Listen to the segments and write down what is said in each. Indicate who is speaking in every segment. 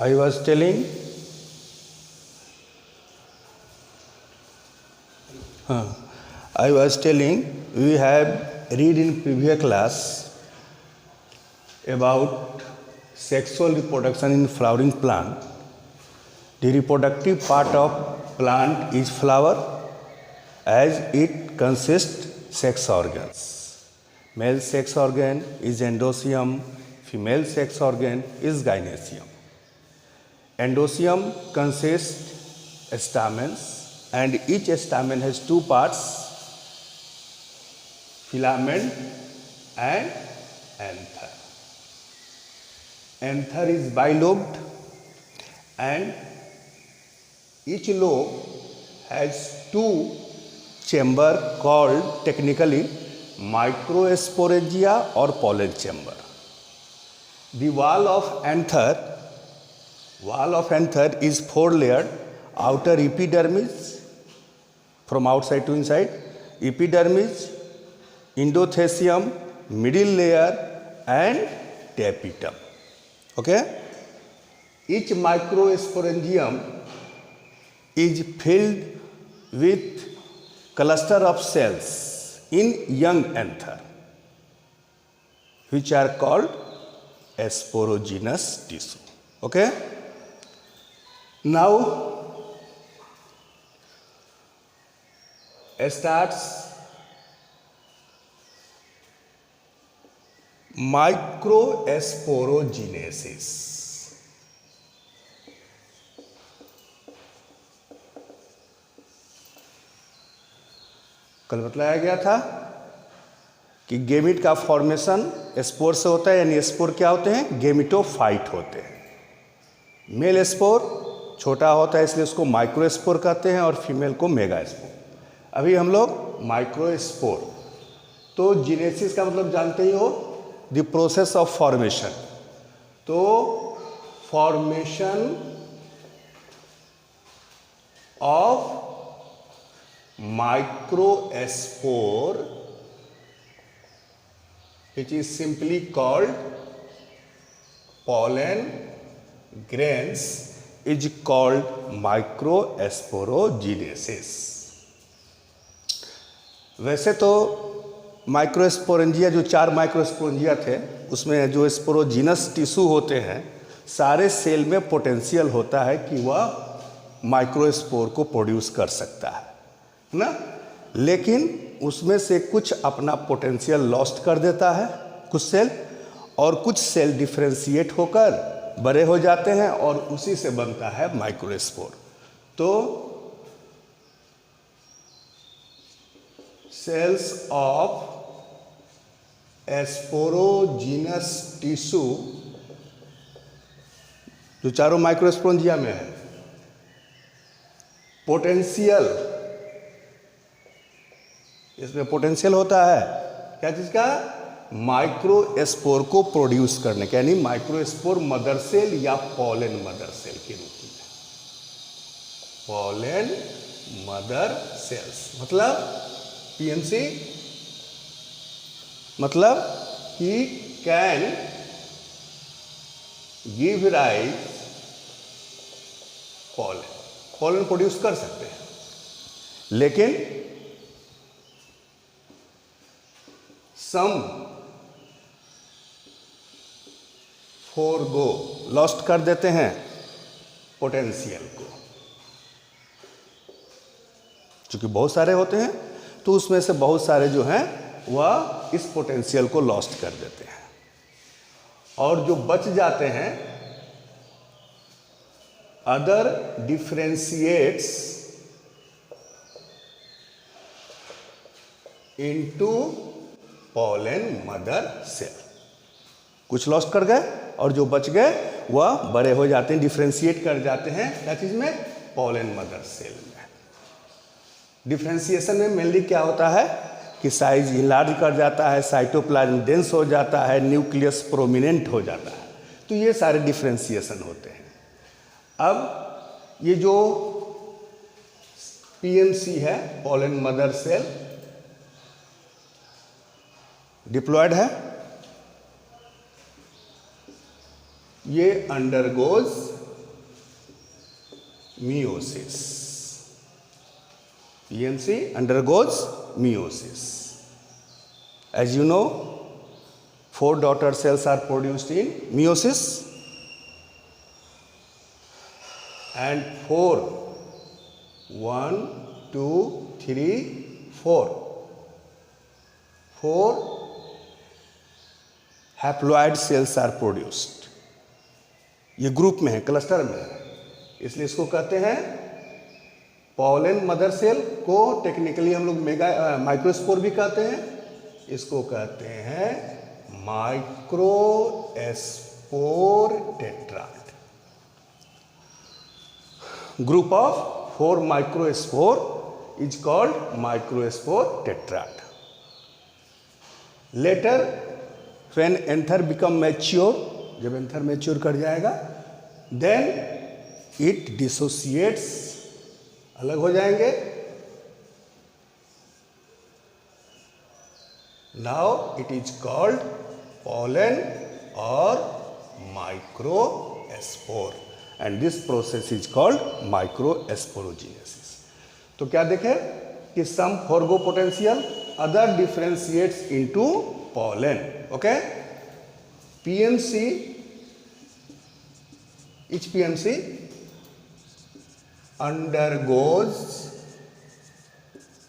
Speaker 1: I was telling we have read in previous class about sexual reproduction in flowering plant. The reproductive part of plant is flower, as it consists sex organs. Male sex organ is endoecium, female sex organ is gynoecium. Endoecium consists stamens, and each stamen has two parts, filament and anther. Anther is bilobed, and each lobe has two chambers called technically microsporangia or pollen chamber. The wall of anther is four layered: outer epidermis, from outside to inside, epidermis, endothecium, middle layer and tapetum. Okay? Each microsporangium is filled with cluster of cells in young anther, which are called sporogenous tissue. Okay? Now starts microsporogenesis. कल बताया गया था कि gamete का formation spore से होता है, यानी स्पोर क्या होते हैं? गेमिटोफाइट होते हैं। मेल स्पोर छोटा होता है इसलिए उसको माइक्रोस्पोर कहते हैं, और फीमेल को मेगास्पोर। अभी हम लोग माइक्रोस्पोर, तो जीनेसिस का मतलब जानते ही हो, द प्रोसेस ऑफ फॉर्मेशन। तो formation of microspore, which is simply called pollen grains, is called microsporogenesis. वैसे तो माइक्रोस्पोरेंजिया, जो चार माइक्रोस्पोरेंजिया थे, उसमें जो स्पोरोजीनस टिश्यू होते हैं, सारे सेल में पोटेंशियल होता है कि वह माइक्रोस्पोर को प्रोड्यूस कर सकता है ना, लेकिन उसमें से कुछ अपना पोटेंशियल लॉस्ट कर देता है, कुछ सेल, और कुछ सेल डिफ्रेंशिएट होकर बड़े हो जाते हैं, और उसी से बनता है माइक्रोस्पोर। तो सेल्स ऑफ स्पोरोजीनस टिश्यू जो चारों माइक्रोस्पोरेंजिया में है, पोटेंशियल, इसमें पोटेंशियल होता है क्या चीज का? माइक्रोस्पोर को प्रोड्यूस करने का, यानी माइक्रोस्पोर मदर सेल या पॉलन मदर सेल के रूप में। पॉलन मदर सेल्स मतलब पीएमसी, मतलब he can give rise pollen, pollen produce कर सकते हैं, लेकिन सम फोरगो, लॉस्ट कर देते हैं पोटेंशियल को। चूंकि बहुत सारे होते हैं, तो उसमें से बहुत सारे जो हैं वह इस पोटेंशियल को लॉस्ट कर देते हैं, और जो बच जाते हैं, other differentiates into pollen mother cell. कुछ लॉस्ट कर गए और जो बच गए वह बड़े हो जाते हैं, डिफ्रेंशिएट कर जाते हैं क्या चीज में? पॉलन मदर सेल में। डिफ्रेंशिएशन में मेनली क्या होता है कि साइज इनलार्ज कर जाता है, साइटोप्लाज्म डेंस हो जाता है, न्यूक्लियस प्रोमिनेंट हो जाता है। तो ये सारे डिफ्रेंशिएशन होते हैं। अब ये जो पीएमसी है, पॉलन मदर सेल, डिप्लॉयड है, ये undergoes meiosis. PMC undergoes meiosis. As you know, 4 daughter cells are produced in meiosis, and 4, 1, 2, 3, 4 haploid cells are produced. ये ग्रुप में है, क्लस्टर में है, इसलिए इसको कहते हैं पॉलन मदर सेल को टेक्निकली हम लोग माइक्रोस्पोर भी कहते हैं. इसको कहते हैं microspore tetrad. Group of 4 microspore is called microspore tetrad. Letter when anther become mature, जब एंथर मैच्योर कर जाएगा, देन इट डिसोसिएट्स, अलग हो जाएंगे. Now it is called pollen or microspore and this process is called microsporogenesis. तो क्या देखें कि some forgo potential, other differentiates into pollen. Okay, PMC, each PMC undergoes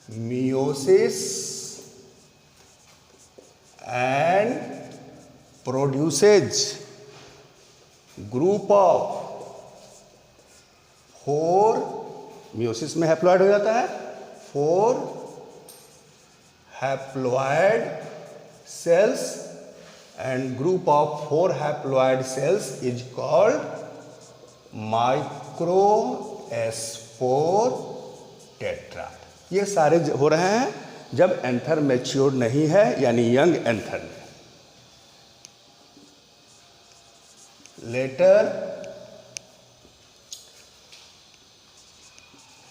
Speaker 1: meiosis and produces group of 4, meiosis में haploid हो जाता है, 4 haploid cells, and group of 4 haploid cells is called microspore tetrad. ये सारे हो रहे हैं जब एंथर मैच्योर नहीं है, यानी यंग एंथर में. Later,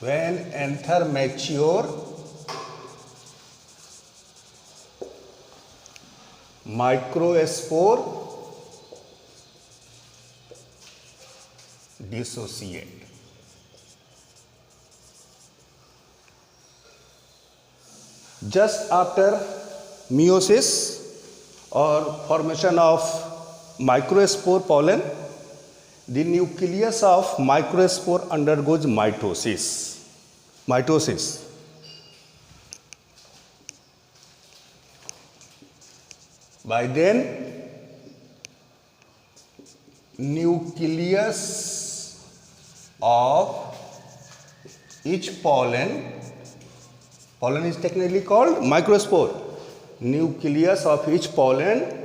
Speaker 1: when anther mature, microspore dissociate. Just after meiosis or formation of microspore pollen, the nucleus of microspore undergoes mitosis. By then, nucleus of each pollen is technically called microspore. Nucleus of each pollen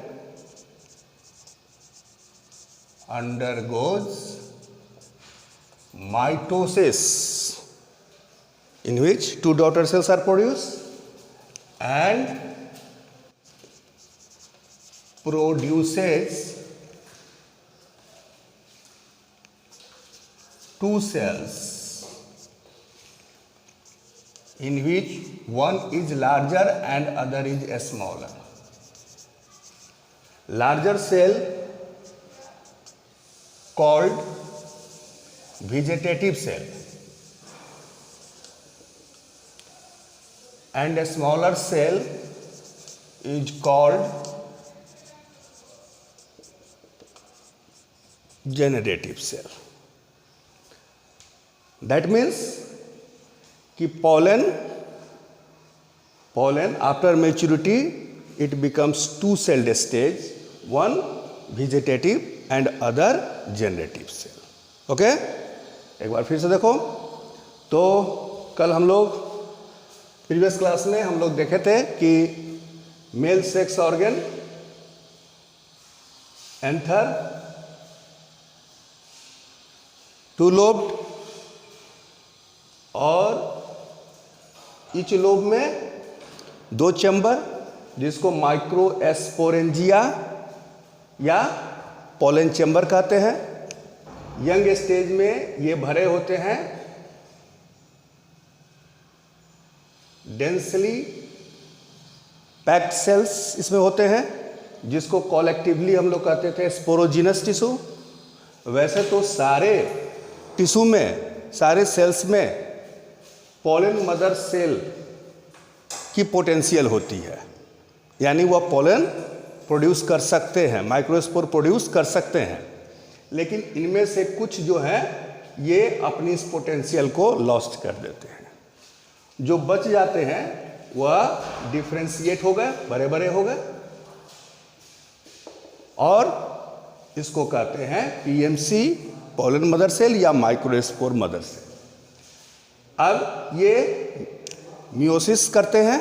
Speaker 1: undergoes mitosis, in which 2 daughter cells are produced and produces 2 cells, in which one is larger and other is smaller. Larger cell called vegetative cell and a smaller cell is called generative cell. That means कि pollen after maturity it becomes 2 celled stage, one vegetative and other generative cell. Okay, एक बार फिर से देखो. तो कल हम लोग previous class में हम लोग देखे थे कि male sex organ anther 2 lobed और ईच लोब में 2 चैम्बर, जिसको माइक्रोस्पोरेंजिया या पोलन चैम्बर कहते हैं. यंग स्टेज में ये भरे होते हैं डेंसली पैक्ड सेल्स इसमें होते हैं, जिसको कॉलेक्टिवली हम लोग कहते थे स्पोरोजिनस टिश्यू. वैसे तो सारे टिश्यू में सारे सेल्स में पोलन मदर सेल की पोटेंशियल होती है, यानी वह पोलन प्रोड्यूस कर सकते हैं, माइक्रोस्पोर प्रोड्यूस कर सकते हैं। लेकिन इनमें से कुछ जो हैं ये अपनी इस पोटेंशियल को लॉस्ट कर देते हैं। जो बच जाते हैं वह डिफ्रेंशिएट हो गए, बड़े बड़े हो गए, और इसको कहते हैं पीएमसी, पोलन मदर सेल या माइक्रोस्पोर मदर सेल। अब ये मियोसिस करते हैं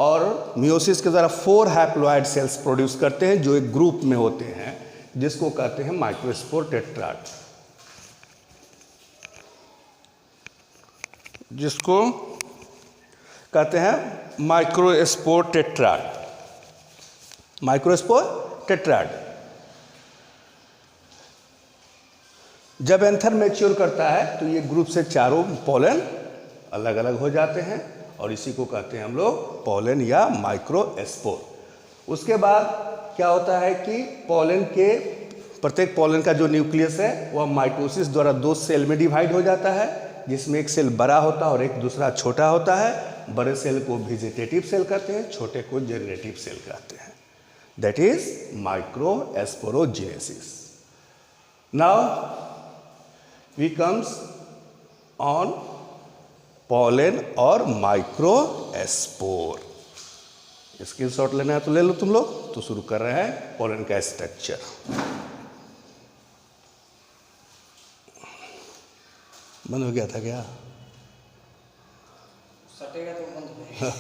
Speaker 1: और मियोसिस के द्वारा 4 हैप्लॉइड सेल्स प्रोड्यूस करते हैं जो एक ग्रुप में होते हैं, जिसको कहते हैं माइक्रोस्पोर टेट्राड, जिसको कहते हैं माइक्रोस्पोर टेट्राड, माइक्रोस्पोर टेट्राड। जब एंथर मैच्योर करता है तो ये ग्रुप से चारों पोलन अलग अलग हो जाते हैं और इसी को कहते हैं हम लोग पोलन या माइक्रोस्पोर। उसके बाद क्या होता है कि पोलन के प्रत्येक पोलन का जो न्यूक्लियस है वह माइटोसिस द्वारा 2 सेल में डिवाइड हो जाता है, जिसमें एक सेल बड़ा होता है और एक दूसरा छोटा होता है। बड़े सेल को वेजिटेटिव सेल कहते हैं, छोटे को जनरेटिव सेल कहते हैं। That is microsporogenesis. Now we comes on pollen और माइक्रोस्पोर। स्क्रीनशॉट लेना है तो ले लो तुम लोग। तो शुरू कर रहे हैं पोलन का स्ट्रक्चर। बंद हो गया था क्या?
Speaker 2: सटेगा तो बंद हो जाएगा।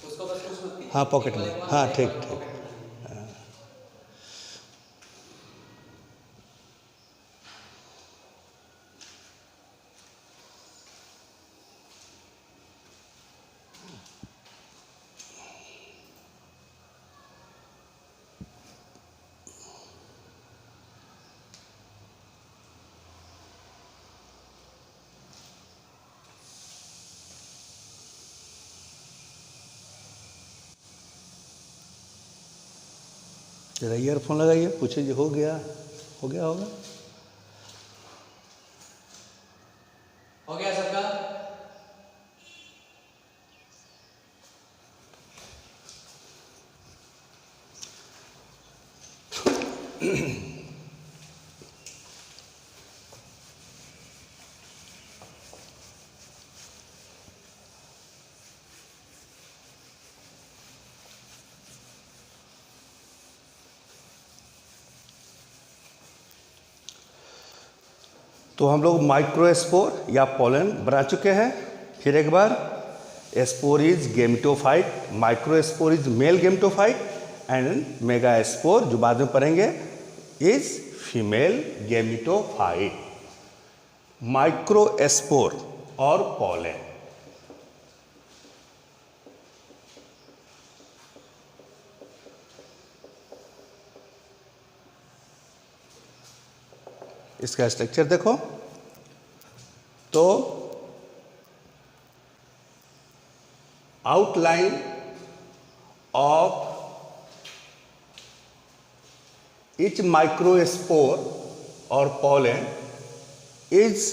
Speaker 2: उसको बस कुछ
Speaker 1: हाँ पॉकेट में, हाँ ठीक ठीक। जरा ईयरफोन लगाइए, पूछे जी हो गया होगा।
Speaker 2: हो गया सबका?
Speaker 1: तो हम लोग माइक्रोस्पोर या पोलन बना चुके हैं। फिर एक बार, spore is gametophyte, microspore is male gametophyte and megaspore जो बाद में पढ़ेंगे इज फीमेल गेमिटोफाइट। माइक्रोस्पोर और पोलन, इसका स्ट्रक्चर देखो तो outline of each microspore or pollen is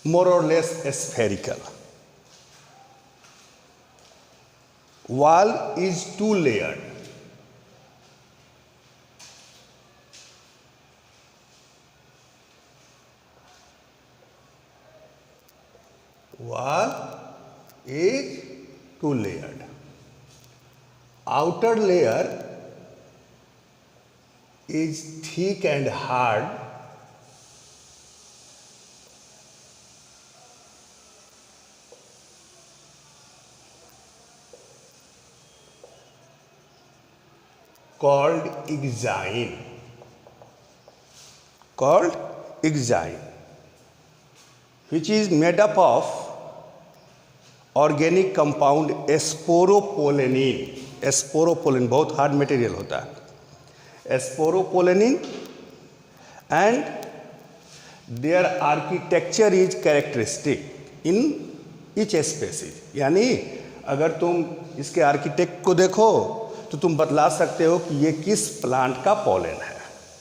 Speaker 1: more or less spherical. Wall is 2-layered. Wall is 2-layered. Outer layer is thick and hard, called exine, which is made up of organic compound sporopollenin. Sporopollenin बहुत hard material होता है। Sporopollenin and their architecture is characteristic in each species. यानी अगर तुम इसके architect को देखो तो तुम बतला सकते हो कि ये किस प्लांट का पोलन है।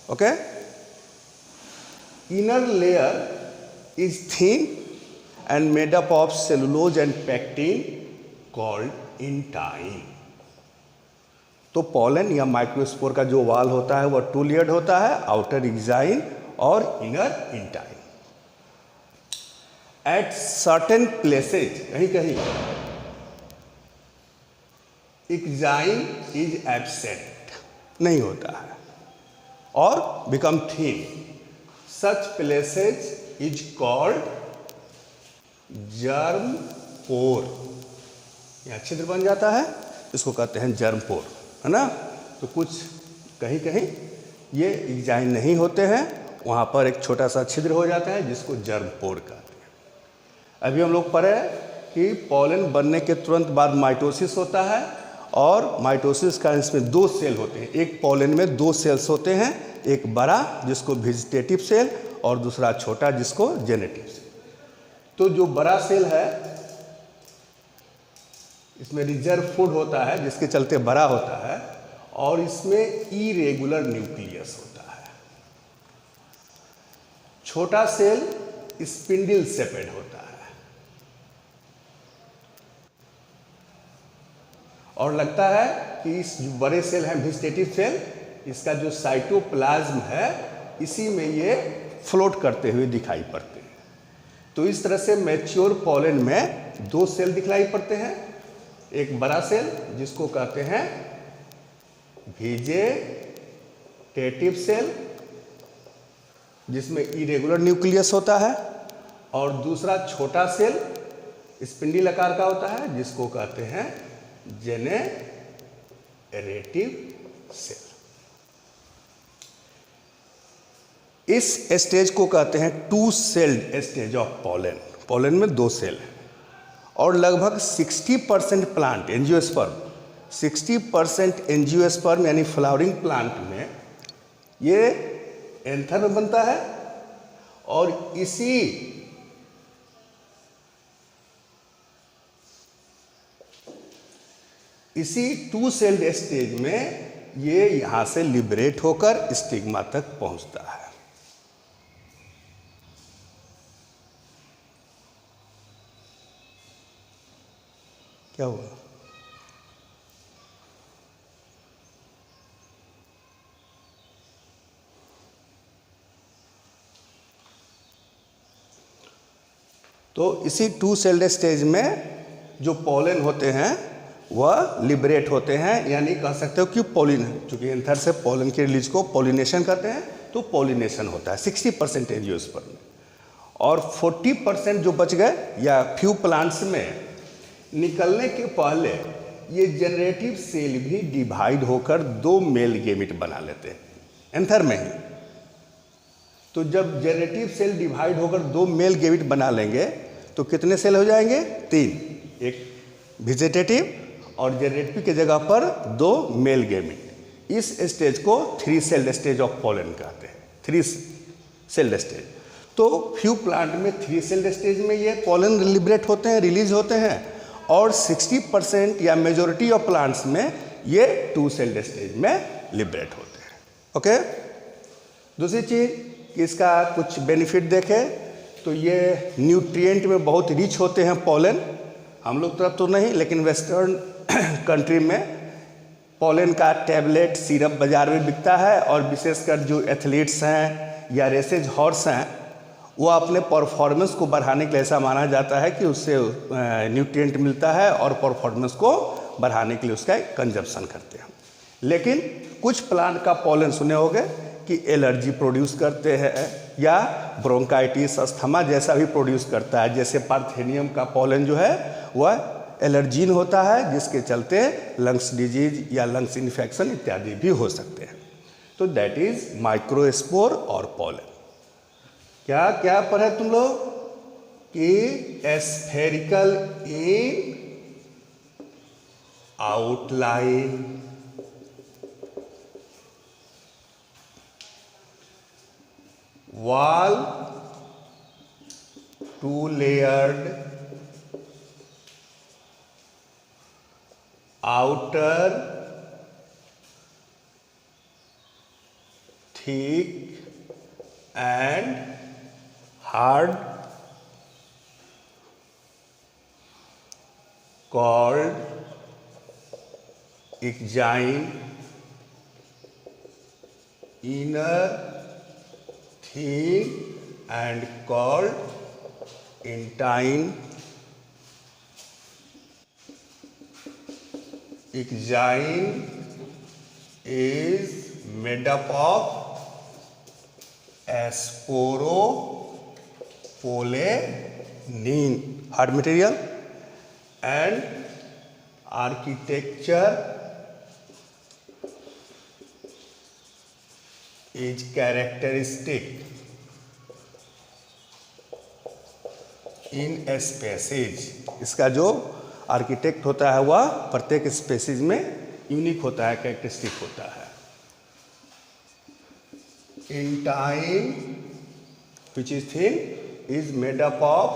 Speaker 1: Okay, inner layer is thin and made up of cellulose and pectin called intine. तो पॉलन या माइक्रोस्पोर का जो वाल होता है वह टू लेयर्ड होता है, आउटर एक्साइन और inner intine. At certain places, कहीं कहीं एक्साइन इज एब्सेंट, नहीं होता है और become thin. Such places is called germ pore. यहाँ छिद्र बन जाता है, इसको कहते हैं जर्म पोर, है ना. तो कुछ कहीं कहीं ये एक्साइन नहीं होते हैं, वहाँ पर एक छोटा सा छिद्र हो जाता है जिसको जर्म पोर कहते हैं. अभी हम लोग पढ़े कि पॉलन बनने के तुरंत बाद माइटोसिस होता है और माइटोसिस का इसमें दो सेल होते हैं. एक पॉलन में दो सेल्स होते हैं, एक बड़ा जिसको वेजिटेटिव सेल और दूसरा छोटा जिसको जेनेटिव सेल. तो जो बड़ा सेल है इसमें रिजर्व फूड होता है जिसके चलते बड़ा होता है और इसमें इरेगुलर न्यूक्लियस होता है. छोटा सेल स्पिंडल शेपेड होता है और लगता है कि इस जो बड़े सेल हैं वेजिटेटिव सेल, इसका जो साइटोप्लाज्म है इसी में ये फ्लोट करते हुए दिखाई पड़ते हैं. तो इस तरह से मैच्योर पॉलन में दो सेल दिखलाई पड़ते हैं. एक बड़ा सेल जिसको कहते हैं वेजिटेटिव सेल जिसमें इरेगुलर न्यूक्लियस होता है और दूसरा छोटा सेल स्पिंडल आकार का होता है जिसको कहते हैं जेनेरेटिव सेल. इस स्टेज को कहते हैं two celled stage of pollen. Pollen में दो सेल हैं और लगभग 60% प्लांट एंजियोस्पर्म, 60% एंजियोस्पर्म यानी फ्लावरिंग प्लांट में ये एंथर में बनता है और इसी टू सेल्ड स्टेज में ये यहाँ से लिबरेट होकर स्टिग्मा तक पहुँचता है. क्या हुआ? तो इसी टू सेल्ड स्टेज में जो पॉलन होते हैं वह लिबरेट होते हैं, यानी कह सकते हो कि पॉलिन, चूंकि एंथर से पॉलन के रिलीज को पॉलिनेशन कहते हैं तो पॉलिनेशन होता है 60% एंजियोस्पर्म में. और 40% जो बच गए या फ्यू प्लांट्स में निकलने के पहले ये जनरेटिव सेल भी डिवाइड होकर दो मेल गेमिट बना लेते हैं एंथर में ही. तो जब जनरेटिव सेल डिवाइड होकर दो मेल गेमिट बना लेंगे तो कितने सेल हो जाएंगे? 3. एक वेजिटेटिव और जनरेटिव के जगह पर दो मेल गेमिट. इस स्टेज को 3 सेल्ड स्टेज ऑफ पॉलन कहते हैं, 3 सेल्ड स्टेज. तो फ्यू प्लांट में 3 सेल्ड स्टेज में ये पॉलन लिबरेट होते हैं, रिलीज होते हैं और 60% या मेजोरिटी ऑफ प्लांट्स में ये 2 सेल्ड स्टेज में लिबरेट होते हैं. ओके. दूसरी चीज़ कि इसका कुछ बेनिफिट देखें तो ये न्यूट्रिएंट में बहुत रिच होते हैं पॉलन. हम लोग तरफ तो नहीं, लेकिन वेस्टर्न कंट्री में पॉलन का टैबलेट सिरप बाज़ार में बिकता है और विशेषकर जो एथलीट्स हैं या रेसेज हॉर्स हैं वो अपने परफॉर्मेंस को बढ़ाने के लिए ऐसा माना जाता है कि उससे न्यूट्रिएंट मिलता है और परफॉर्मेंस को बढ़ाने के लिए उसका कंजप्शन करते हैं. लेकिन कुछ प्लांट का पॉलन सुने होंगे कि एलर्जी प्रोड्यूस करते हैं या ब्रोंकाइटिस, अस्थमा जैसा भी प्रोड्यूस करता है. जैसे पार्थेनियम का पॉलन जो है वह एलर्जीन होता है जिसके चलते लंग्स डिजीज या लंग्स इन्फेक्शन इत्यादि भी हो सकते हैं. तो दैट इज माइक्रोस्पोर और पॉलन. क्या क्या पढ़े तुम लोग कि spherical in outline, wall 2 layered, outer thick and hard called exine, inner thin and called intine. Exine is made up of sporopollenin, hard material, and architecture is characteristic in species. इसका जो architect होता है वह प्रत्येक species में unique होता है, characteristic होता है. Intine which is thin is made up of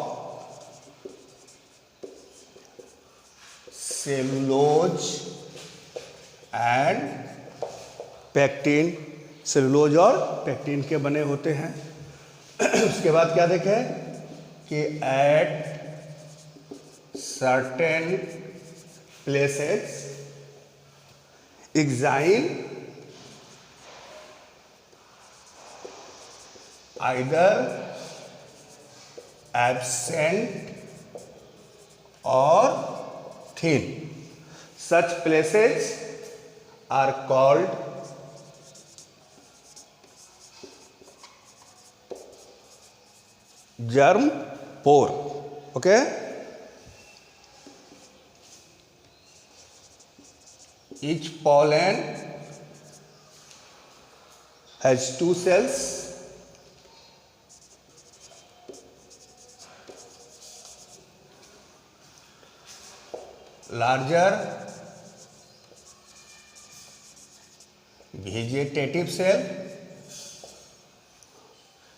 Speaker 1: cellulose and pectin. Cellulose और पैक्टिन के बने होते हैं. उसके बाद क्या देखें कि at certain places exine either absent और thin. Such places are called germ pore. Okay, each pollen has 2 cells. Larger vegetative cell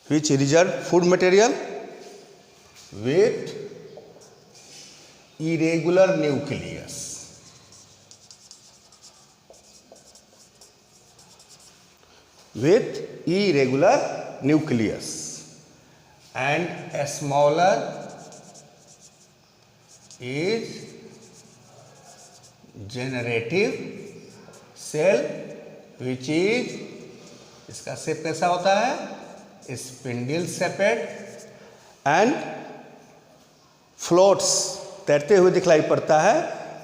Speaker 1: which reserve food material with irregular nucleus. With irregular nucleus, and a smaller is generative cell which is, इसका shape कैसा होता है, spindle shaped and floats, तैरते हुए दिखलाई पड़ता है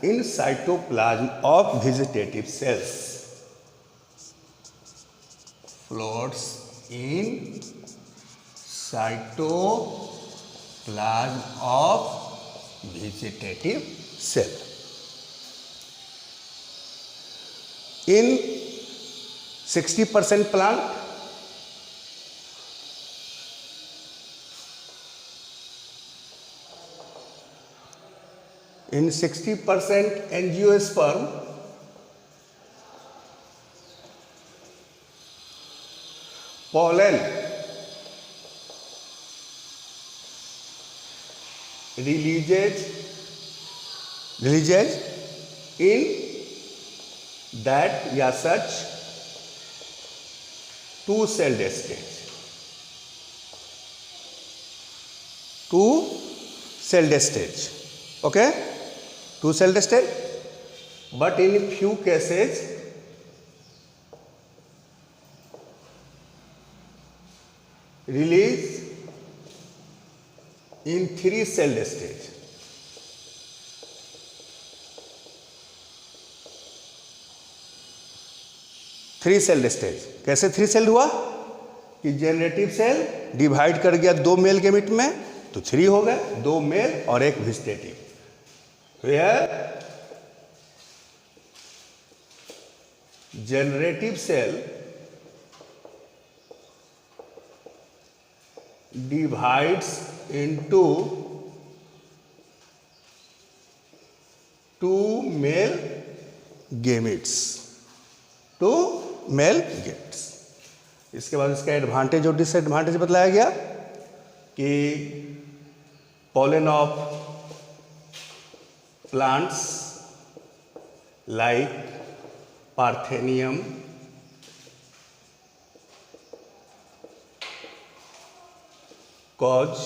Speaker 1: in cytoplasm of vegetative cells. Floats in cytoplasm of vegetative cell. In 60% plant, in 60% angiosperm, pollen releases in that या such 2-celled stage. 2-celled stage. Okay, 2-celled stage, but in few cases release in 3-celled stage. Three celled stage. कैसे 3 sailed हुआ कि generative cell divide कर गया 2 male gamete में तो 3 हो गए, 2 मेल और 1 vegetative. Where generative cell divides into 2 male gametes. 2 male gametes. इसके बाद इसका एडवांटेज और डिसएडवांटेज बतलाया गया कि pollen of plants like Parthenium, cause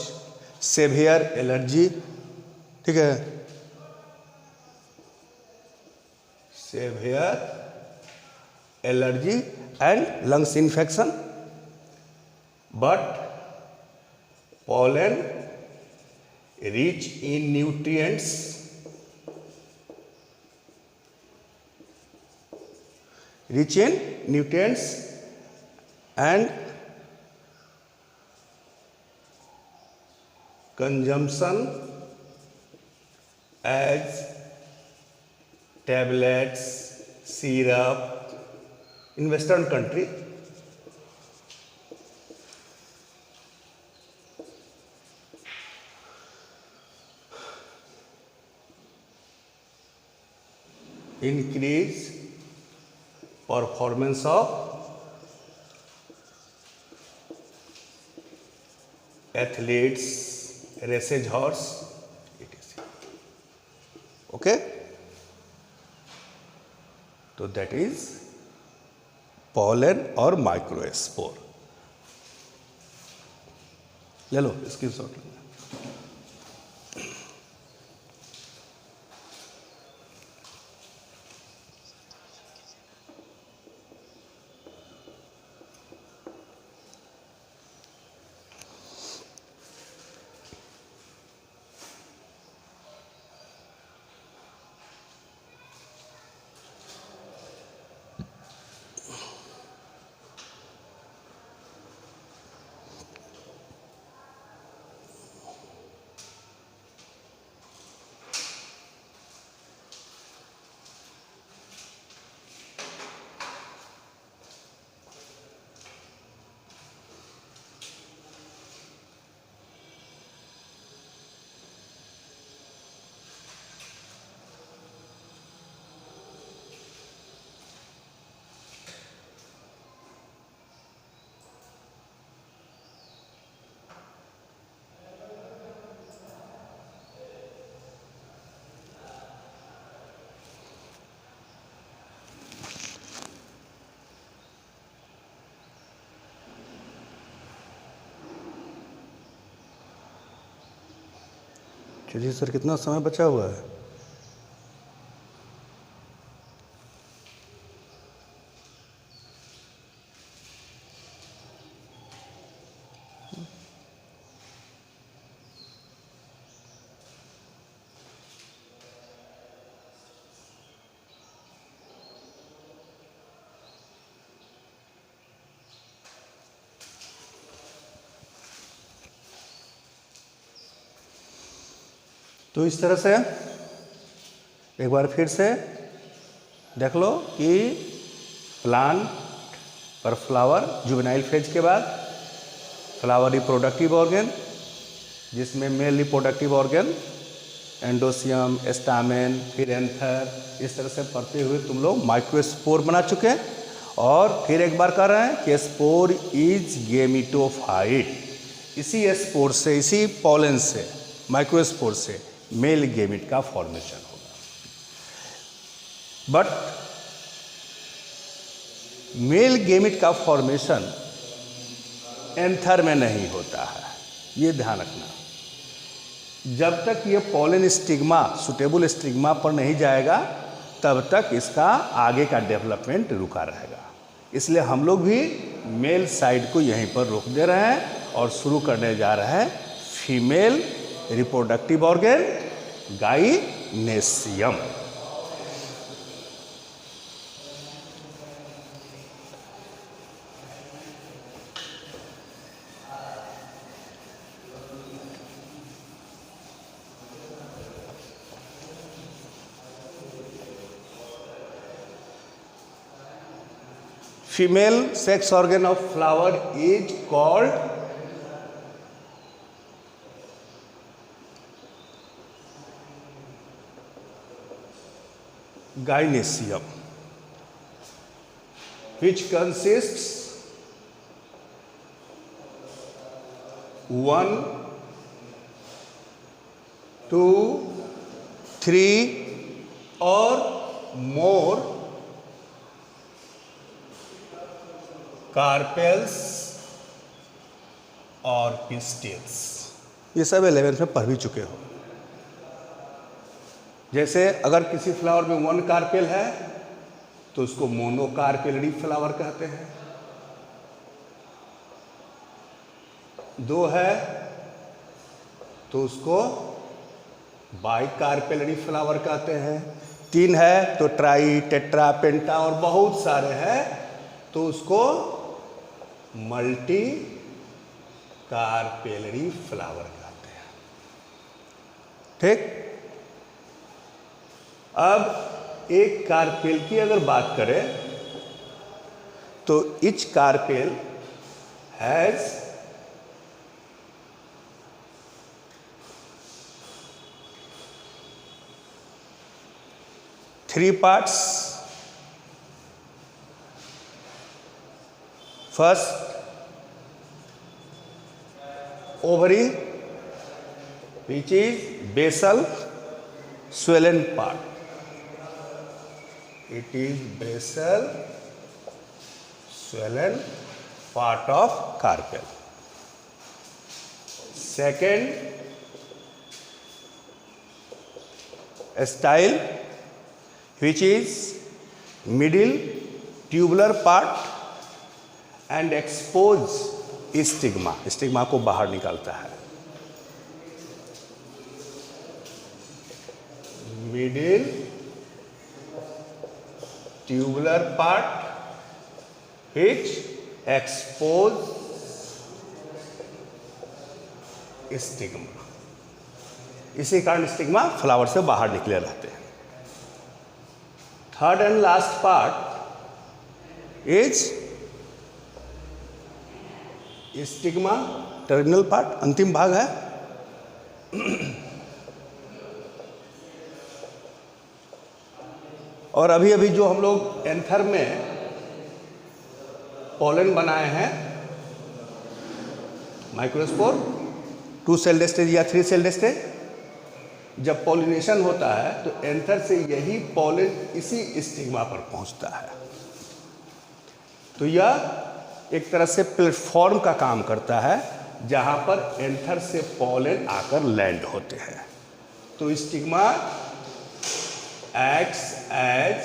Speaker 1: severe allergy, ठीक है, severe allergy and lungs infection, but pollen rich in nutrients, and consumption as tablets, syrup in Western country. Increase performance of athletes, racing horse, etc. Okay, तो that is pollen और microspore. ले लो screenshot लेना। चलिए sir, कितना समय बचा हुआ है? तो इस तरह से एक बार फिर से देख लो कि प्लांट पर फ्लावर जुवेनाइल फेज के बाद फ्लावर रिप्रोडक्टिव ऑर्गन, जिसमें मेल रिप्रोडक्टिव ऑर्गन एंडोसियम, एस्टामेन, फिर एंथर, इस तरह से पढ़ते हुए तुम लोग माइक्रोस्पोर बना चुके हैं। और फिर एक बार कह रहे हैं कि स्पोर इज गेमिटोफाइट। इसी स्पोर से, इसी पॉलन से, माइक्रोस्पोर से मेल गेमिट का फॉर्मेशन होगा। बट मेल गेमिट का फॉर्मेशन एंथर में नहीं होता है, ये ध्यान रखना। जब तक ये पॉलन स्टिग्मा सुटेबल स्टिग्मा पर नहीं जाएगा तब तक इसका आगे का डेवलपमेंट रुका रहेगा। इसलिए हम लोग भी मेल साइड को यहीं पर रोक दे रहे हैं और शुरू करने जा रहे हैं female reproductive organ gynoecium. Female sex organ of flower is called gynoecium, which consists 1, 2, 3 or more carpels और पिस्टिल्स। ये सब 11th में पढ़ भी चुके हो। जैसे अगर किसी फ्लावर में 1 कार्पेल है तो उसको मोनोकार्पेलरी फ्लावर कहते हैं, 2 है तो उसको बाइकार्पेलरी फ्लावर कहते हैं, 3 है तो ट्राई, टेट्रा, पेंटा और बहुत सारे हैं तो उसको मल्टी कार्पेलरी फ्लावर कहते हैं। ठीक। अब एक कार्पेल की अगर बात करें तो each carpel has 3 parts. First, ovary, which is basal swollen part. It is basal swollen part of carpel. Second, style, which is middle tubular part and expose stigma, stigma को बाहर निकालता है। Middle tubular part which expose stigma, इसी कारण stigma flower से बाहर निकले रहते हैं। Third and last part is stigma, terminal part, अंतिम भाग है। और अभी अभी जो हम लोग एंथर में पोलन बनाए हैं, माइक्रोस्पोर, 2 सेल्ड स्टेज या 3 सेल्ड स्टेज, जब पॉलिनेशन होता है तो एंथर से यही पोलन इसी स्टिग्मा पर पहुंचता है। तो यह एक तरह से प्लेटफॉर्म का काम करता है जहां पर एंथर से पोलन आकर लैंड होते हैं। तो stigma acts as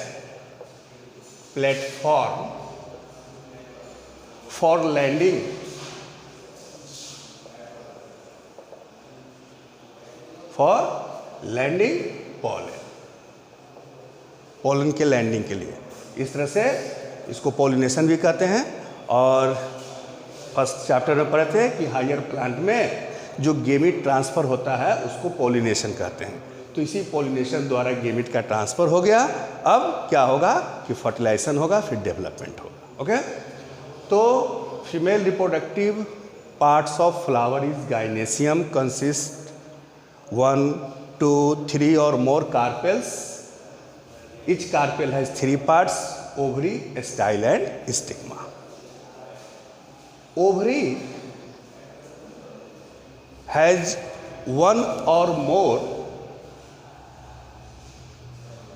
Speaker 1: platform for landing pollen, pollen के लैंडिंग के लिए। इस तरह से इसको पॉलिनेशन भी कहते हैं। और फर्स्ट चैप्टर में पढ़े थे कि हायर प्लांट में जो गेमिट ट्रांसफ़र होता है उसको पॉलिनेशन कहते हैं। तो इसी पॉलिनेशन द्वारा गेमिट का ट्रांसफ़र हो गया। अब क्या होगा कि फर्टिलाइजेशन होगा, फिर डेवलपमेंट होगा। ओके, तो female reproductive parts of flower is gynoecium, consist 1, 2, 3 और more carpels. Each carpel has 3 parts: ovary, style and stigma. Ovary has 1 or more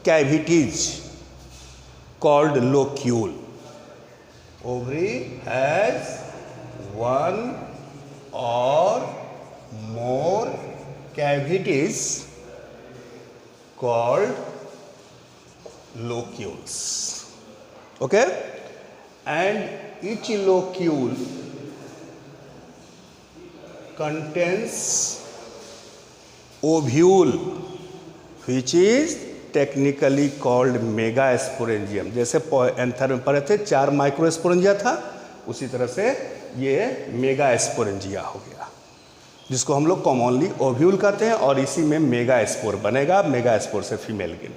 Speaker 1: cavities called locule. Ovary has 1 or more cavities called locules. Okay? And each locule contains ovule which is technically called megasporangium. जैसे anther में पढ़े थे 4 microsporangia था, उसी तरह से ये megasporangia हो गया, जिसको हम लोग कॉमनली ओव्यूल कहते हैं। और इसी में मेगास्पोर बनेगा, मेगास्पोर से फीमेल गिन।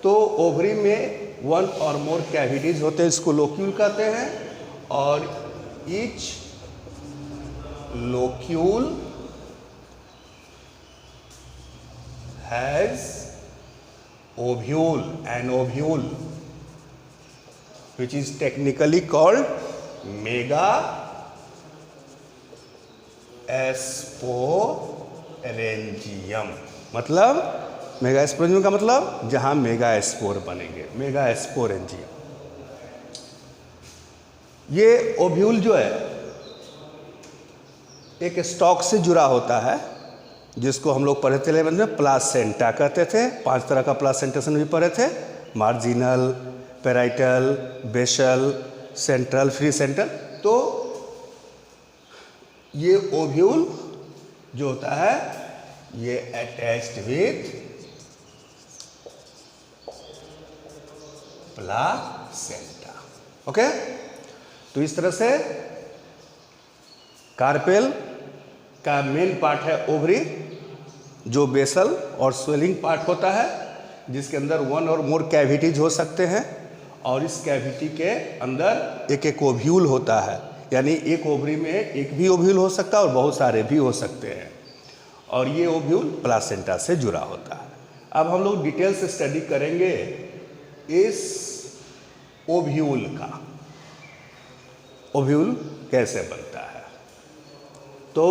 Speaker 1: तो ओवरी में 1 और मोर कैविटीज होते हैं, इसको लोक्यूल कहते हैं। और each locule has ovule, an ovule which is technically called megasporangium। मतलब मेगास्पोरेंजियम का मतलब जहां मेगास्पोर बनेंगे, मेगास्पोरेंजियम। ये ओव्यूल जो है एक स्टॉक से जुड़ा होता है, जिसको हम लोग पढ़े थे 11th में, प्लासेंटा कहते थे। 5 तरह का प्लासेंटेशन भी पढ़े थे, marginal, parietal, basal, central, free central. तो ये ओव्यूल जो होता है ये अटैच्ड विथ प्लासेंटा। ओके, तो इस तरह से कार्पेल का मेन पार्ट है ओवरी, जो बेसल और स्वेलिंग पार्ट होता है, जिसके अंदर 1 और मोर कैविटीज हो सकते हैं, और इस कैविटी के अंदर एक एक ओव्यूल होता है, यानी एक ओवरी में एक भी ओव्यूल हो सकता है और बहुत सारे भी हो सकते हैं, और ये ओव्यूल प्लासेंटा से जुड़ा होता है। अब हम लोग डिटेल से स्टडी करेंगे इस ओव्यूल का, ओव्यूल कैसे बनता है। तो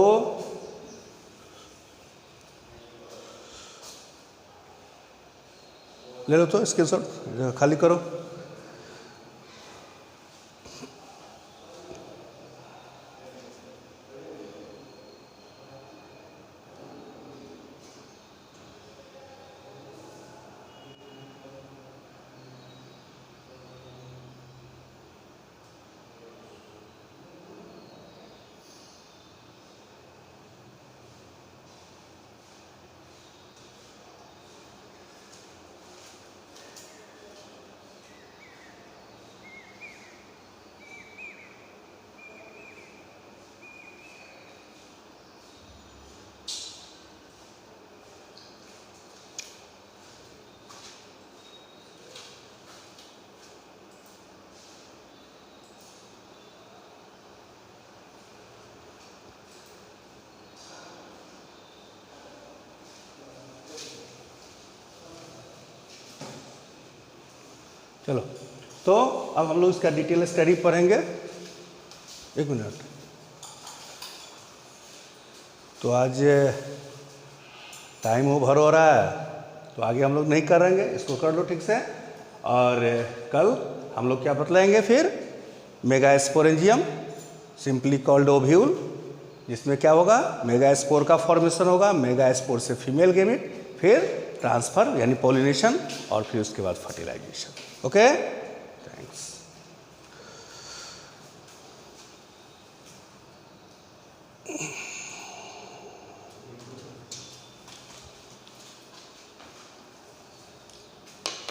Speaker 1: ले लो, तो स्क्रीनशॉट खाली करो। चलो, तो अब हम लोग इसका डिटेल स्टडी पढ़ेंगे। एक मिनट, तो आज टाइम ओवर हो रहा है, तो आगे हम लोग नहीं करेंगे, इसको कर लो ठीक से। और कल हम लोग क्या बतलाएंगे फिर, मेगास्पोरेंजियम सिंपली कॉल्ड ओव्यूल, जिसमें क्या होगा, मेगास्पोर का फॉर्मेशन होगा, मेगास्पोर से फीमेल गेमिट, फिर ट्रांसफर यानी पॉलिनेशन, और फिर उसके बाद फर्टिलाइजेशन। ओके।